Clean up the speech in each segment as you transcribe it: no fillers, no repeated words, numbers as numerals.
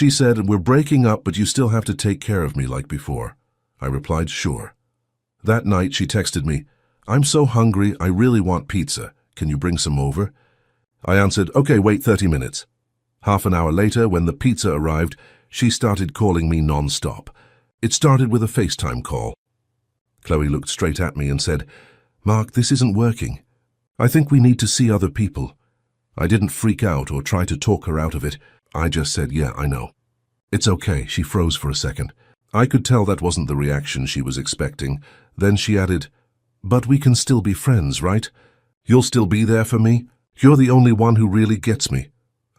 She said, "We're breaking up, but you still have to take care of me like before." I replied, "Sure." That night she texted me, "I'm so hungry, I really want pizza. Can you bring some over?" I answered, "Okay, wait 30 minutes. Half an hour later, when the pizza arrived, she started calling me non-stop. It started with a FaceTime call. Chloe looked straight at me and said, "Mark, this isn't working. I think we need to see other people." I didn't freak out or try to talk her out of it. I just said, "Yeah, I know." "It's okay." She froze for a second. I could tell that wasn't the reaction she was expecting. Then she added, "But we can still be friends, right? You'll still be there for me? You're the only one who really gets me."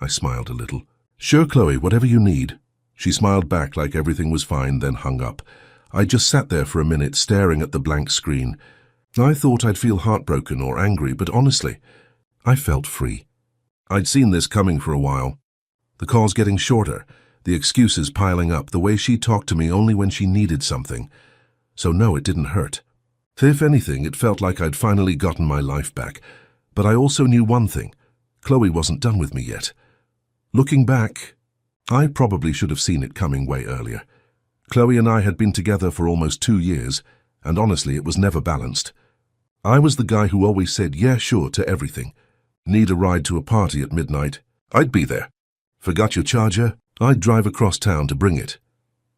I smiled a little. "Sure, Chloe, whatever you need." She smiled back like everything was fine, then hung up. I just sat there for a minute, staring at the blank screen. I thought I'd feel heartbroken or angry, but honestly, I felt free. I'd seen this coming for a while. The calls getting shorter, the excuses piling up, the way she talked to me only when she needed something. So no, it didn't hurt. If anything, it felt like I'd finally gotten my life back. But I also knew one thing. Chloe wasn't done with me yet. Looking back, I probably should have seen it coming way earlier. Chloe and I had been together for almost 2 years, and honestly, it was never balanced. I was the guy who always said, "Yeah, sure," to everything. Need a ride to a party at midnight? I'd be there. Forgot your charger? I'd drive across town to bring it.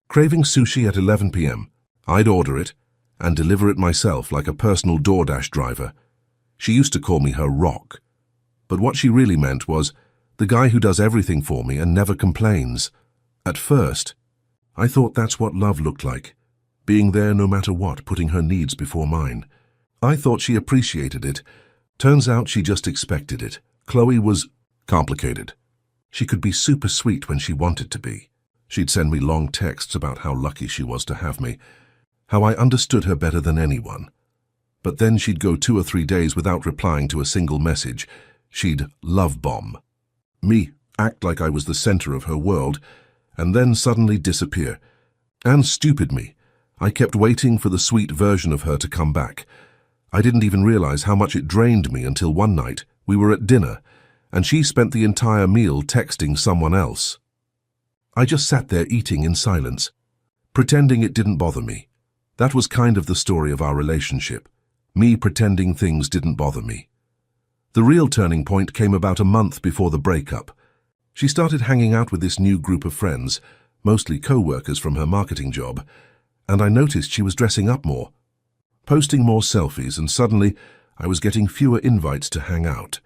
Craving sushi at 11 p.m. I'd order it and deliver it myself like a personal DoorDash driver. She used to call me her rock. But what she really meant was the guy who does everything for me and never complains. At first, I thought that's what love looked like, being there no matter what, putting her needs before mine. I thought she appreciated it. Turns out she just expected it. Chloe was complicated. She could be super sweet when she wanted to be. She'd send me long texts about how lucky she was to have me, how I understood her better than anyone. But then she'd go 2 or 3 days without replying to a single message. She'd love bomb me, act like I was the center of her world, and then suddenly disappear. And stupid me, I kept waiting for the sweet version of her to come back. I didn't even realize how much it drained me until one night we were at dinner, and she spent the entire meal texting someone else. I just sat there eating in silence, pretending it didn't bother me. That was kind of the story of our relationship, me pretending things didn't bother me. The real turning point came about a month before the breakup. She started hanging out with this new group of friends, mostly co-workers from her marketing job, and I noticed she was dressing up more, posting more selfies, and suddenly I was getting fewer invites to hang out.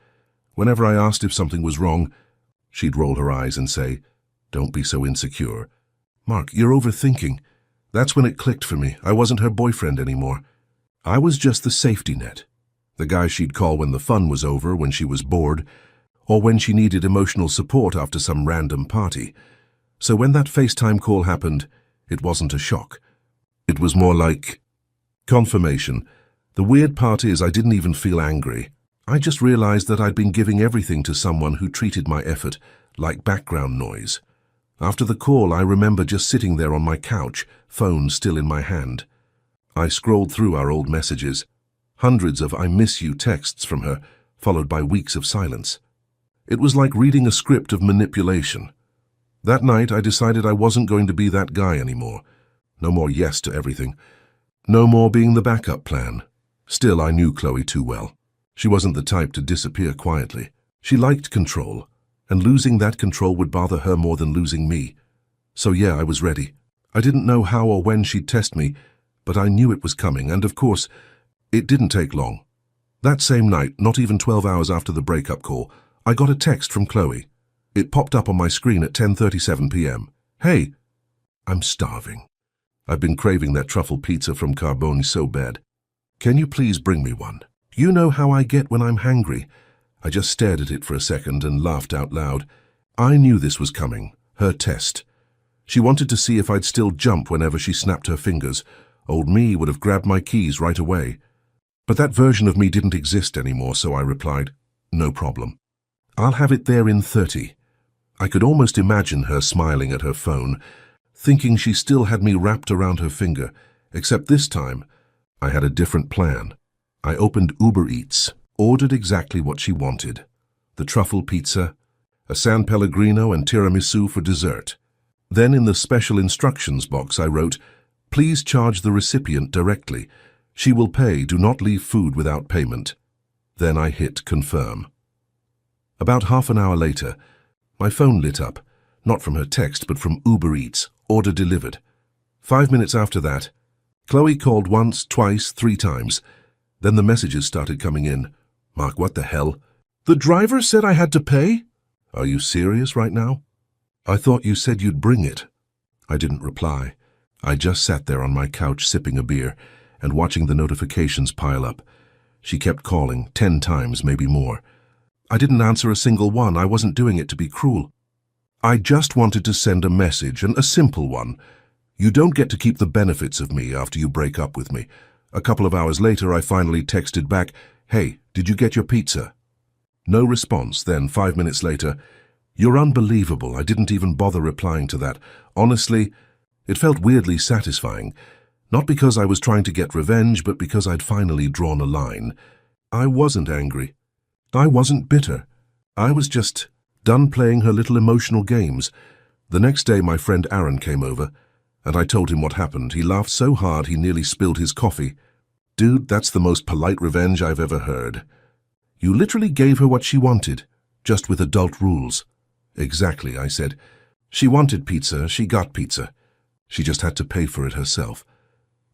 Whenever I asked if something was wrong, she'd roll her eyes and say, "Don't be so insecure. Mark, you're overthinking." That's when it clicked for me. I wasn't her boyfriend anymore. I was just the safety net, the guy she'd call when the fun was over, when she was bored, or when she needed emotional support after some random party. So when that FaceTime call happened, it wasn't a shock. It was more like confirmation. The weird part is I didn't even feel angry. I just realized that I'd been giving everything to someone who treated my effort like background noise. After the call, I remember just sitting there on my couch, phone still in my hand. I scrolled through our old messages, hundreds of "I miss you" texts from her, followed by weeks of silence. It was like reading a script of manipulation. That night, I decided I wasn't going to be that guy anymore. No more yes to everything. No more being the backup plan. Still, I knew Chloe too well. She wasn't the type to disappear quietly. She liked control, and losing that control would bother her more than losing me. So yeah, I was ready. I didn't know how or when she'd test me, but I knew it was coming, and of course, it didn't take long. That same night, not even 12 hours after the breakup call, I got a text from Chloe. It popped up on my screen at 10:37 p.m. "Hey, I'm starving. I've been craving that truffle pizza from Carbone so bad. Can you please bring me one? You know how I get when I'm hangry." I just stared at it for a second and laughed out loud. I knew this was coming, her test. She wanted to see if I'd still jump whenever she snapped her fingers. Old me would have grabbed my keys right away. But that version of me didn't exist anymore, so I replied, "No problem. I'll have it there in 30. I could almost imagine her smiling at her phone, thinking she still had me wrapped around her finger, except this time I had a different plan. I opened Uber Eats, ordered exactly what she wanted. The truffle pizza, a San Pellegrino and tiramisu for dessert. Then in the special instructions box I wrote, "Please charge the recipient directly. She will pay. Do not leave food without payment." Then I hit confirm. About half an hour later, my phone lit up, not from her text but from Uber Eats, order delivered. 5 minutes after that, Chloe called once, twice, 3 times. Then the messages started coming in. "Mark, what the hell? The driver said I had to pay? Are you serious right now? I thought you said you'd bring it." I didn't reply. I just sat there on my couch sipping a beer and watching the notifications pile up. She kept calling, 10 times, maybe more. I didn't answer a single one. I wasn't doing it to be cruel. I just wanted to send a message, and a simple one. "You don't get to keep the benefits of me after you break up with me." A couple of hours later, I finally texted back, "Hey, did you get your pizza?" No response. Then 5 minutes later, "You're unbelievable." I didn't even bother replying to that. Honestly, it felt weirdly satisfying. Not because I was trying to get revenge, but because I'd finally drawn a line. I wasn't angry. I wasn't bitter. I was just done playing her little emotional games. The next day, my friend Aaron came over, and I told him what happened. He laughed so hard he nearly spilled his coffee. "Dude, that's the most polite revenge I've ever heard. You literally gave her what she wanted, just with adult rules." "Exactly," I said. "She wanted pizza, she got pizza. She just had to pay for it herself."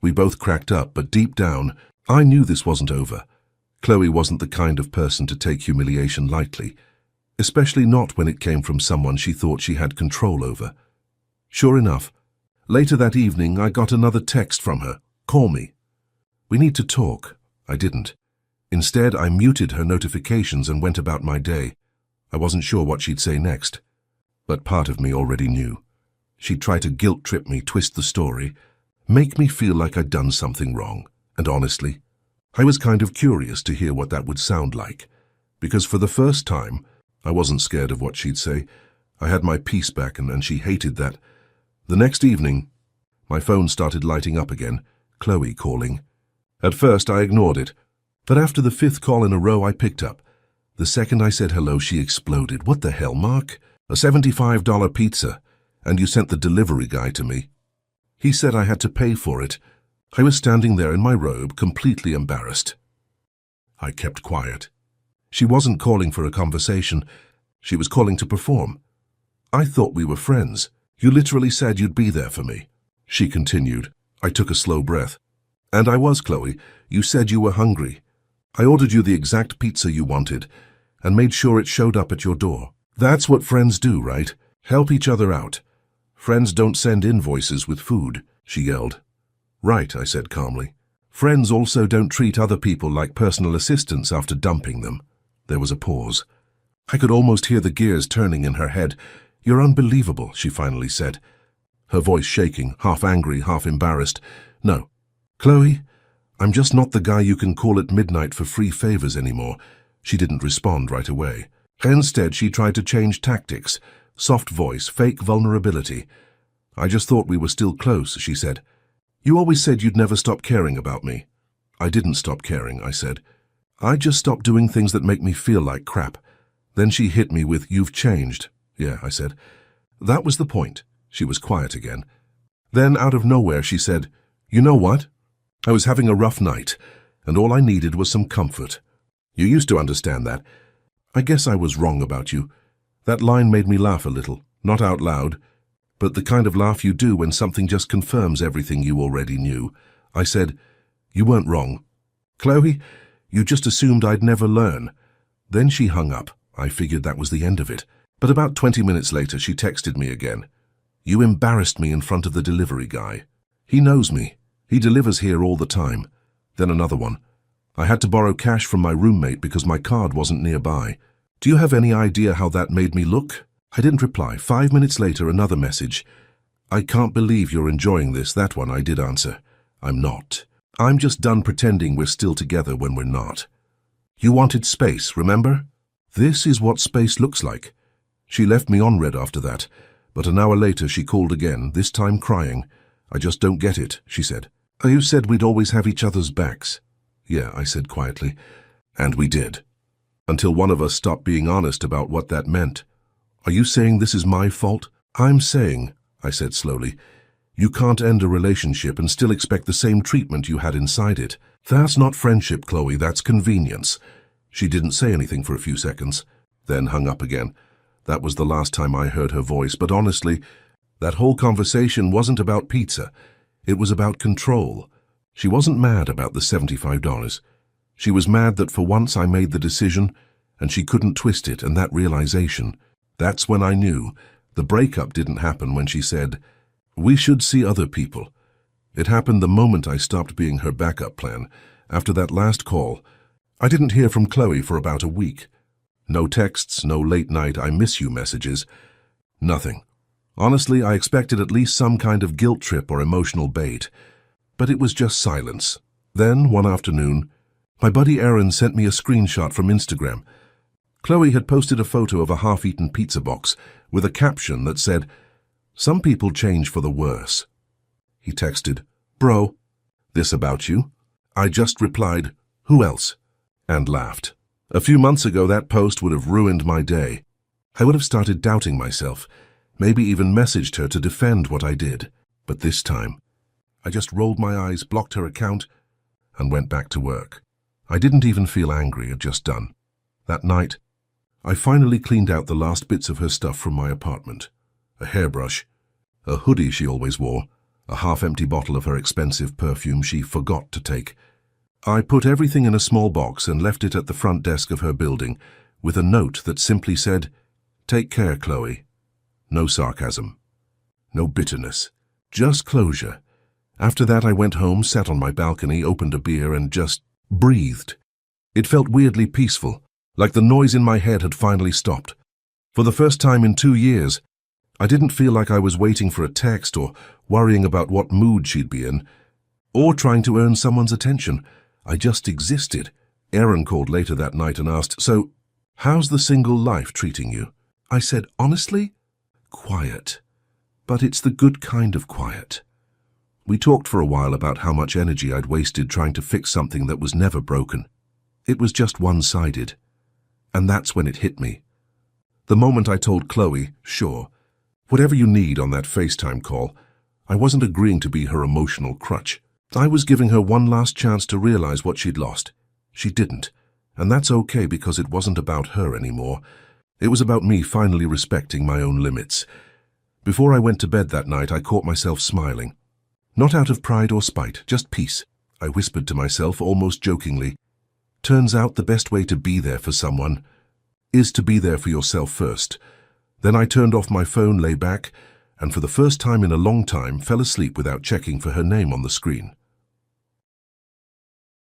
We both cracked up, but deep down, I knew this wasn't over. Chloe wasn't the kind of person to take humiliation lightly, especially not when it came from someone she thought she had control over. Sure enough, later that evening I got another text from her. "Call me. We need to talk." I didn't. Instead, I muted her notifications and went about my day. I wasn't sure what she'd say next, but part of me already knew. She'd try to guilt-trip me, twist the story, make me feel like I'd done something wrong. And honestly, I was kind of curious to hear what that would sound like, because for the first time, I wasn't scared of what she'd say. I had my peace back, and she hated that. The next evening, my phone started lighting up again, Chloe calling. At first, I ignored it, but after the 5th call in a row, I picked up. The second I said hello, she exploded. "What the hell, Mark? A $75 pizza, and you sent the delivery guy to me. He said I had to pay for it." I was standing there in my robe, completely embarrassed. I kept quiet. She wasn't calling for a conversation. She was calling to perform. "I thought we were friends. You literally said you'd be there for me." She continued. I took a slow breath. "And I was, Chloe. You said you were hungry. I ordered you the exact pizza you wanted and made sure it showed up at your door. That's what friends do, right? Help each other out. Friends don't send invoices with food," she yelled. "Right," I said calmly. "Friends also don't treat other people like personal assistants after dumping them." There was a pause. I could almost hear the gears turning in her head. "You're unbelievable," she finally said, her voice shaking, half angry, half embarrassed. "No, Chloe, I'm just not the guy you can call at midnight for free favors anymore." She didn't respond right away. Instead, she tried to change tactics. Soft voice, fake vulnerability. "I just thought we were still close," she said. "You always said you'd never stop caring about me." "I didn't stop caring," I said. "I just stopped doing things that make me feel like crap." Then she hit me with, "You've changed." "Yeah," I said. "That was the point." She was quiet again. Then, out of nowhere, she said, "You know what? I was having a rough night, and all I needed was some comfort. You used to understand that. I guess I was wrong about you." That line made me laugh a little, not out loud, but the kind of laugh you do when something just confirms everything you already knew. I said, "You weren't wrong. Chloe, you just assumed I'd never learn." Then she hung up. I figured that was the end of it. But about 20 minutes later, she texted me again. "You embarrassed me in front of the delivery guy. He knows me. He delivers here all the time." Then another one. "I had to borrow cash from my roommate because my card wasn't nearby. Do you have any idea how that made me look?" I didn't reply. 5 minutes later, another message. "I can't believe you're enjoying this." That one I did answer. "I'm not. I'm just done pretending we're still together when we're not. You wanted space, remember? This is what space looks like." She left me on red after that, but an hour later she called again, this time crying. "I just don't get it," she said. "You said we'd always have each other's backs." "Yeah," I said quietly. "And we did. Until one of us stopped being honest about what that meant." "Are you saying this is my fault?" "I'm saying I said slowly. You can't end a relationship and still expect the same treatment you had inside it. That's not friendship, Chloe, that's convenience. She didn't say anything for a few seconds, then hung up again. That was the last time I heard her voice, but honestly, that whole conversation wasn't about pizza. It was about control. She wasn't mad about the $75. She was mad that for once I made the decision, and she couldn't twist it, and that realization. That's when I knew. The breakup didn't happen when she said, "We should see other people." It happened the moment I stopped being her backup plan. After that last call, I didn't hear from Chloe for about a week. No texts, no late night "I miss you" messages. Nothing. Honestly, I expected at least some kind of guilt trip or emotional bait. But it was just silence. Then, one afternoon, my buddy Aaron sent me a screenshot from Instagram. Chloe had posted a photo of a half-eaten pizza box with a caption that said, "Some people change for the worse." He texted, "Bro, this about you?" I just replied, "Who else?" and laughed. A few months ago, that post would have ruined my day. I would have started doubting myself, maybe even messaged her to defend what I did. But this time, I just rolled my eyes, blocked her account, and went back to work. I didn't even feel angry, or just done. That night, I finally cleaned out the last bits of her stuff from my apartment. A hairbrush, a hoodie she always wore, a half-empty bottle of her expensive perfume she forgot to take. I put everything in a small box and left it at the front desk of her building with a note that simply said, "Take care, Chloe." No sarcasm. No bitterness. Just closure. After that, I went home, sat on my balcony, opened a beer, and just breathed. It felt weirdly peaceful, like the noise in my head had finally stopped. For the first time in 2 years, I didn't feel like I was waiting for a text or worrying about what mood she'd be in, or trying to earn someone's attention. I just existed. Aaron called later that night and asked, "So, how's the single life treating you?" I said, "Honestly, quiet. But it's the good kind of quiet." We talked for a while about how much energy I'd wasted trying to fix something that was never broken. It was just one-sided. And that's when it hit me. The moment I told Chloe, "Sure, whatever you need on that FaceTime call," I wasn't agreeing to be her emotional crutch. I was giving her one last chance to realize what she'd lost. She didn't, and that's okay because it wasn't about her anymore. It was about me finally respecting my own limits. Before I went to bed that night, I caught myself smiling. Not out of pride or spite, just peace. I whispered to myself, almost jokingly, "Turns out the best way to be there for someone is to be there for yourself first." Then I turned off my phone, lay back, and for the first time in a long time, fell asleep without checking for her name on the screen.